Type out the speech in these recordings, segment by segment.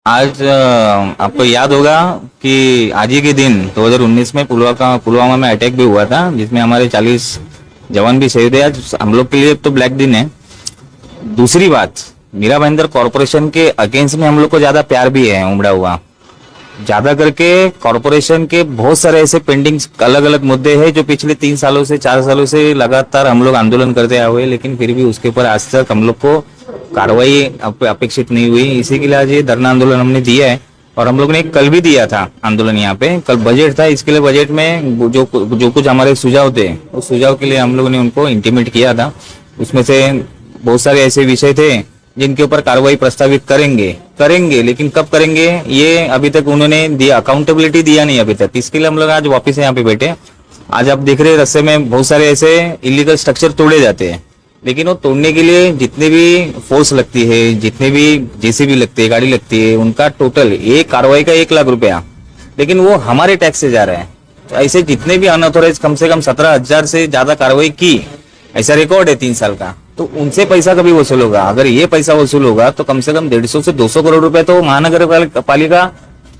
आज आपको याद होगा कि आज ही के दिन 2019 में पुलवामा में अटैक भी हुआ था, जिसमें हमारे 40 जवान भी शहीद हुए। आज हम लोग के लिए तो ब्लैक दिन है। दूसरी बात, मीरा भाईंदर कॉरपोरेशन के अगेंस्ट में हम लोग को ज्यादा प्यार भी है उमड़ा हुआ। ज्यादा करके कॉरपोरेशन के बहुत सारे ऐसे पेंडिंग अलग अलग मुद्दे हैं जो पिछले 3 सालों से 4 सालों से लगातार हम लोग आंदोलन करते आए हुए, लेकिन फिर भी उसके ऊपर आज तक हम लोग को कार्रवाई अपेक्षित नहीं हुई। इसी के लिए आज ये धरना आंदोलन हमने दिया है। और हम लोग ने कल भी दिया था आंदोलन यहाँ पे। कल बजट था, इसके लिए बजट में जो कुछ हमारे सुझाव थे उस सुझाव के लिए हम लोग ने उनको इंटीमेट किया था। उसमें से बहुत सारे ऐसे विषय थे जिनके ऊपर कार्रवाई प्रस्तावित करेंगे, लेकिन कब करेंगे ये अभी तक उन्होंने दिया, अकाउंटेबिलिटी दिया नहीं अभी तक। इसके लिए हम लोग आज वापस यहाँ पे बैठे। आज आप देख रहे हैं रास्ते में बहुत सारे ऐसे इलीगल स्ट्रक्चर तोड़े जाते हैं, लेकिन वो तोड़ने के लिए जितने भी फोर्स लगती है, जितने भी जेसीबी लगती है, गाड़ी लगती है, उनका टोटल एक कार्रवाई का 1 लाख रुपया, लेकिन वो हमारे टैक्स से जा रहा है। तो ऐसे जितने भी अनऑथोराइज कम से कम 17,000 से ज्यादा कार्रवाई की, ऐसा रिकॉर्ड है 3 साल का। तो उनसे पैसा कभी वसूल होगा? अगर ये पैसा वसूल होगा तो कम से कम 150 से 200 करोड़ रुपए तो महानगर पालिका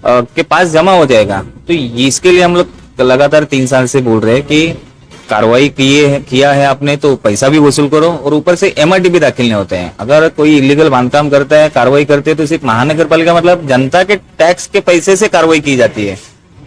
के पास जमा हो जाएगा। तो इसके लिए हम लोग लगातार 3 साल से बोल रहे हैं कि कार्रवाई किया है आपने तो पैसा भी वसूल करो, और ऊपर से एमआरटी भी दाखिल नहीं होते हैं। अगर कोई इलीगल बांधकाम करता है, कार्रवाई करते हैं, तो सिर्फ महानगर पालिका मतलब जनता के टैक्स के पैसे से कार्रवाई की जाती है।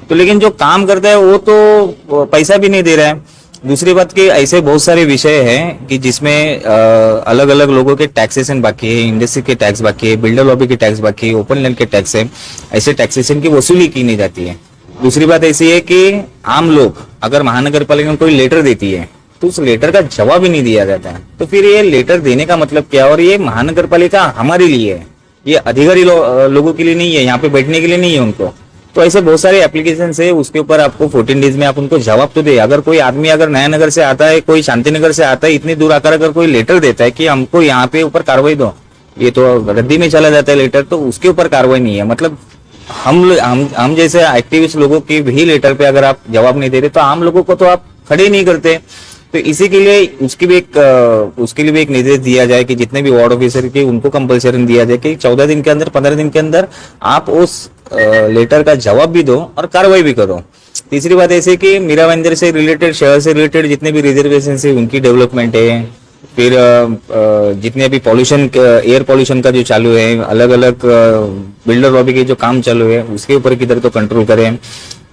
तो लेकिन जो काम करता है वो तो पैसा भी नहीं दे रहा है। दूसरी बात कि ऐसे बहुत सारे विषय हैं कि जिसमें अलग अलग लोगों के टैक्सेशन बाकी है, इंडस्ट्री के टैक्स बाकी है, बिल्डर लॉबी के टैक्स बाकी है, ओपन लैंड के टैक्स है। ऐसे टैक्सेशन की वसूली की नहीं जाती है। दूसरी बात ऐसी है कि आम लोग अगर महानगर पालिका में कोई लेटर देती है तो उस लेटर का जवाब ही नहीं दिया जाता है। तो फिर ये लेटर देने का मतलब क्या? और ये महानगर पालिका हमारे लिए है, ये अधिकारी लोगों के लिए नहीं है, यहाँ पे बैठने के लिए नहीं है उनको। तो ऐसे बहुत सारे एप्लीकेशन है, उसके ऊपर आपको 14 डेज में आप उनको जवाब तो दे। अगर कोई आदमी अगर नया नगर से आता है, कोई शांतिनगर से आता है, इतनी दूर आकर अगर कोई लेटर देता है कि हमको यहाँ पे ऊपर कार्रवाई दो, ये तो रद्दी में चला जाता है लेटर, तो उसके ऊपर कार्रवाई नहीं है। मतलब हम जैसे एक्टिविस्ट लोगों की भी लेटर पे अगर आप जवाब नहीं दे रहे तो आम लोगों को तो आप खड़े नहीं करते। तो इसी के लिए उसके लिए भी एक निर्देश दिया जाए कि जितने भी वार्ड ऑफिसर के उनको कंपल्सरी दिया जाए कि 14 दिन के अंदर 15 दिन के अंदर आप उस लेटर का जवाब भी दो और कार्रवाई भी करो। तीसरी बात ऐसी कि मीरा भाईंदर से रिलेटेड, शहर से रिलेटेड जितने भी रिजर्वेशन है उनकी डेवलपमेंट है। फिर जितने भी पॉल्यूशन, एयर पॉल्यूशन का जो चालू है, अलग अलग बिल्डर लॉबी के जो काम चालू है उसके ऊपर किधर तो कंट्रोल करें।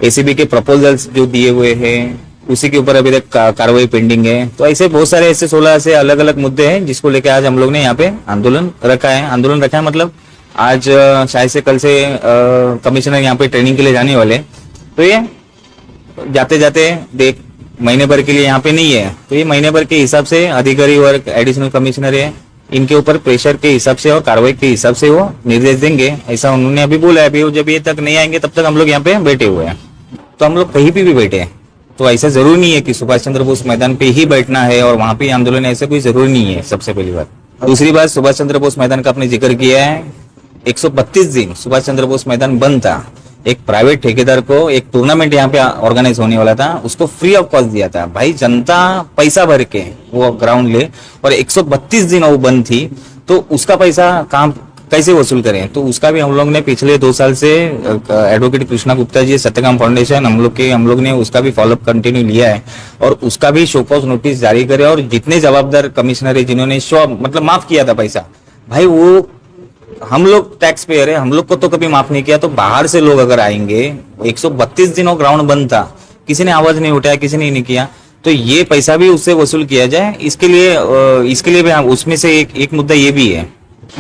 एसीबी के प्रपोजल्स जो दिए हुए हैं उसी के ऊपर अभी तक कार्रवाई पेंडिंग है। तो ऐसे बहुत सारे ऐसे 16 से अलग अलग मुद्दे हैं जिसको लेकर आज हम लोग ने यहाँ पे आंदोलन रखा है। मतलब आज शायद से कल से कमिश्नर यहाँ पे ट्रेनिंग के लिए जाने वाले, तो ये जाते जाते देख महीने भर के लिए यहाँ पे नहीं है, तो ये महीने भर के हिसाब से अधिकारी और एडिशनल कमिश्नर है, इनके ऊपर प्रेशर के हिसाब से और कार्रवाई के हिसाब से वो निर्देश देंगे, ऐसा उन्होंने अभी बोला है। अभी जब ये तक नहीं आएंगे तब तक हम लोग यहाँ पे बैठे हुए हैं। तो हम लोग कहीं भी बैठे हैं, तो ऐसा जरूरी नहीं है कि सुभाष चंद्र बोस मैदान पे ही बैठना है और वहां पे आंदोलन है, ऐसा कोई जरूरी नहीं है। सबसे पहली बात। दूसरी बात, सुभाष चंद्र बोस मैदान का आपने जिक्र किया है, 132 दिन सुभाष चंद्र बोस मैदान बंद था। एक प्राइवेट ठेकेदार को एक टूर्नामेंट यहाँ पे ऑर्गेनाइज होने वाला था, उसको फ्री ऑफ कॉस्ट दिया था। भाई जनता पैसा भर के वो ग्राउंड ले, और 132 दिन वो बंद थी, तो उसका पैसा काम कैसे वसूल करें? तो उसका भी हम लोग ने पिछले 2 साल से एडवोकेट कृष्णा गुप्ता जी, सत्यकाम फाउंडेशन, हम लोग ने उसका भी फॉलोअप कंटिन्यू लिया है और उसका भी शो कॉज नोटिस जारी करे। और जितने जवाबदार कमिश्नर है जिन्होंने मतलब माफ किया था पैसा, भाई वो हम लोग टैक्स पेयर है, हम लोग को तो कभी माफ नहीं किया। तो बाहर से लोग अगर आएंगे, 132 दिनों ग्राउंड बंद था, किसी ने आवाज नहीं उठाया, किसी ने नहीं किया, तो ये पैसा भी उससे वसूल किया जाए। इसके लिए भी उसमें से एक मुद्दा ये भी है।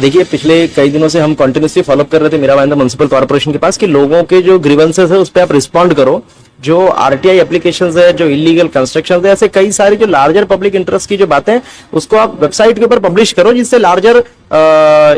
देखिए, पिछले कई दिनों से हम कंटिन्यूसली फॉलोअप कर रहे थे मीरा भाईंदर म्युनिसिपल कॉर्पोरेशन के पास कि लोगों के जो ग्रीवेंसेस है उस पर आप रिस्पॉन्ड करो। जो आरटीआई एप्लीकेशंस है, जो इलीगल कंस्ट्रक्शन है, ऐसे कई सारी जो लार्जर पब्लिक इंटरेस्ट की जो बातें हैं उसको आप वेबसाइट के ऊपर पब्लिश करो, जिससे लार्जर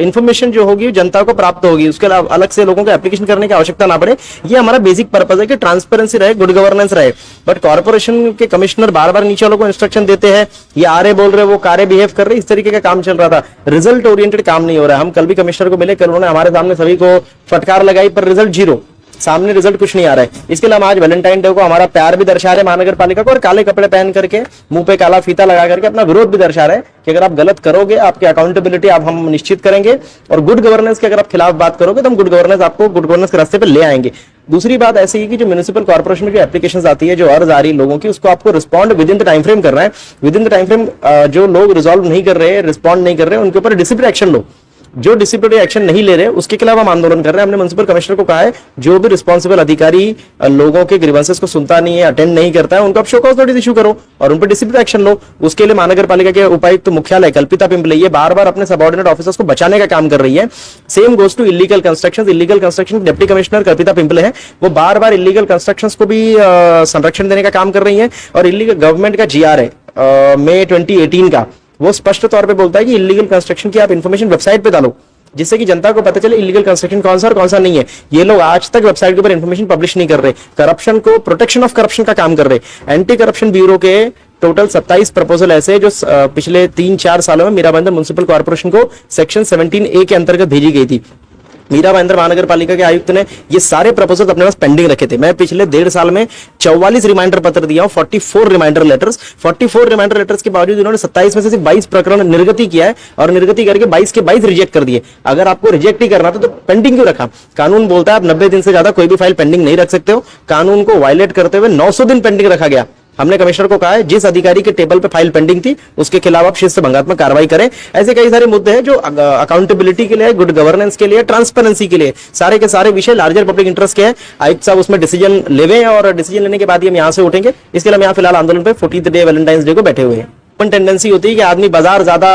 इंफॉर्मेशन जो होगी जनता को प्राप्त होगी। उसके अलावा अलग से लोगों को एप्लीकेशन करने की आवश्यकता ना पड़े। ये हमारा बेसिक पर्पज है कि ट्रांसपेरेंसी रहे, गुड गवर्नेंस रहे। बट कॉर्पोरेशन के कमिश्नर बार बार नीचे वालों को इंस्ट्रक्शन देते हैं, ये आरे बोल रहे, वो कारे बिहेव कर रहे, इस तरीके का काम चल रहा था। रिजल्ट ओरिएंटेड काम नहीं हो रहा है। हम कल भी कमिश्नर को मिले, कल उन्होंने हमारे सामने सभी को फटकार लगाई, पर रिजल्ट जीरो। सामने रिजल्ट कुछ नहीं आ रहा है। इसके लिए हम आज वैलेंटाइन डे को हमारा प्यार भी दर्शा रहे महानगर पालिका को, और काले कपड़े पहन करके मुंह पे काला फीता लगा करके अपना विरोध भी दर्शा रहे हैं कि अगर आप गलत करोगे, आपकी अकाउंटेबिलिटी आप हम निश्चित करेंगे, और गुड गवर्नेंस के अगर आप खिलाफ बात करोगे तो हम गुड गवर्नेंस आपको गुड गवर्नेंस के रास्ते पे ले आएंगे। दूसरी बात ऐसी है कि जो म्युनिसिपल कॉर्पोरेशन में जो एप्लीकेशंस आती है, जो अर्ज आ रही है लोगों की, उसको आपको respond with in the time frame करना है। With in the time frame जो लोग रिजॉल्व नहीं कर रहे, रिस्पॉन्ड नहीं कर रहे, उनके ऊपर डिसिप्लिनरी एक्शन लो। जो डिसिप्लिनरी एक्शन नहीं ले रहे उसके खिलाफ हम आंदोलन कर रहे हैं। हमने म्युनिसिपल कमिश्नर को कहा है जो भी रिस्पॉन्सिबल अधिकारी लोगों के ग्रीवेंसेस को सुनता नहीं है, अटेंड नहीं करता है, उनको आप शो कॉज नोटिस इशू करो और उन पर डिसिप्लिनरी एक्शन लो। उसके लिए महानगर पालिका के उपायुक्त मुख्यालय कल्पिता पिंपले ये बार बार अपने सबऑर्डिनेट ऑफिसर्स को बचाने का काम कर रही है। Same goes to illegal construction. Illegal construction deputy commissioner Kalpita Pimple है, वो बार बार इलीगल कंस्ट्रक्शन को भी संरक्षण देने का काम कर रही है। और इलीगल गवर्नमेंट का GR है मई 2018 का, वो स्पष्ट तौर पे बोलता है कि इलीगल कंस्ट्रक्शन की आप इंफॉर्मेशन वेबसाइट पे डालो, जिससे कि जनता को पता चले इलीगल कंस्ट्रक्शन कौन सा और कौन सा नहीं है। ये लोग आज तक वेबसाइट के ऊपर इंफॉर्मेशन पब्लिश नहीं कर रहे, करप्शन को, प्रोटेक्शन ऑफ करप्शन का काम कर रहे। एंटी करप्शन ब्यूरो के टोटल 27 प्रपोजल ऐसे जो पिछले 3-4 सालों में मीरा भाईंदर म्युनिसिपल कॉर्पोरेशन को सेक्शन 17A के अंतर्गत भेजी गई थी। मीरा भाईंदर महानगर पालिका के आयुक्त ने ये सारे प्रपोजल अपने पास पेंडिंग रखे थे। मैं पिछले 1.5 साल में 44 रिमाइंडर पत्र दिया हूं, 44 रिमाइंडर लेटर्स। 44 रिमाइंडर लेटर्स के बावजूद इन्होंने 27 में से सिर्फ 22 प्रकरण निर्गति किया है, और निर्गति करके 22 के 22 रिजेक्ट कर दिए। अगर आपको रिजेक्ट ही करना था तो पेंडिंग क्यों रखा? कानून बोलता है आप 90 दिन से ज्यादा कोई भी फाइल पेंडिंग नहीं रख सकते हो। कानून को वायलेट करते हुए 900 दिन पेंडिंग रखा गया। हमने कमिश्नर को कहा है जिस अधिकारी के टेबल पे फाइल पेंडिंग थी उसके खिलाफ आप शिस्त भंगात्मक कार्रवाई करें। ऐसे कई सारे मुद्दे हैं जो अकाउंटेबिलिटी के लिए, गुड गवर्नेंस के लिए, ट्रांसपेरेंसी के लिए, सारे के सारे विषय लार्जर पब्लिक इंटरेस्ट के हैं। आयुक्त साहब उसमें डिसीजन लेवे, और डिसीजन लेने के बाद ही हम यहाँ से उठेंगे। इसके लिए हम यहाँ फिलहाल आंदोलन पे 14th डे वैलेंटाइंस डे को बैठे हुए हैं। टेंडेंसी होती है कि आदमी बाजार ज्यादा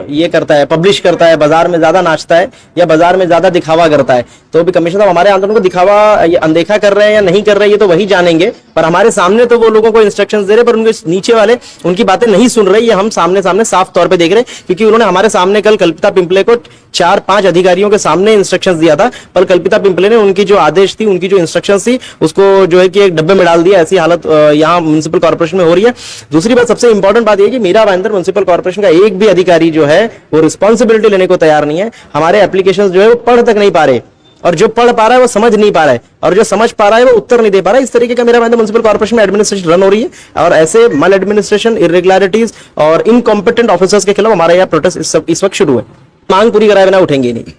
ये करता है, पब्लिश करता है, बाजार में ज्यादा नाचता है या बाजार में ज्यादा दिखावा करता है। तो भी कमिश्नर साहब हमारे आंदोलन को दिखावा अनदेखा कर रहे हैं या नहीं कर रहे हैं ये तो वही जानेंगे, पर हमारे सामने तो वो लोगों को इंस्ट्रक्शंस दे रहे, पर उनके नीचे वाले उनकी बातें नहीं सुन रहे। ये हम सामने सामने साफ तौर पे देख रहे हैं, क्योंकि उन्होंने हमारे सामने कल कल्पिता पिंपले को 4-5 अधिकारियों के सामने इंस्ट्रक्शंस दिया था, पर कल्पिता पिंपले ने उनकी जो आदेश थी, उनकी जो इंस्ट्रक्शंस थी, उसको जो है कि एक डब्बे में डाल दिया। ऐसी हालत यहाँ म्युनिसिपल कॉर्पोरेशन में हो रही है। दूसरी बात, सबसे इंपॉर्टेंट बात यह कि मीरा भाईंदर म्युनिसिपल कॉर्पोरेशन का एक भी अधिकारी जो है वो रिस्पॉन्सिबिलिटी लेने को तैयार नहीं है। हमारे एप्लीकेशंस जो है वो पढ़ तक नहीं पा रहे, और जो पढ़ पा रहा है वो समझ नहीं पा रहा है, और जो समझ पा रहा है वो उत्तर नहीं दे पा रहा है। इस तरीके का मीरा भाईंदर म्युनिसिपल कॉर्पोरेशन में एडमिनिस्ट्रेशन रन हो रही है, और ऐसे माल एडमिनिस्ट्रेशन, इरेगुलरिटीज और इनकॉम्पिटेंट ऑफिसर्स के खिलाफ हमारा यहाँ प्रोटेस्ट इस वक्त शुरू है। मांग पूरी कराए बिना उठेंगे नहीं।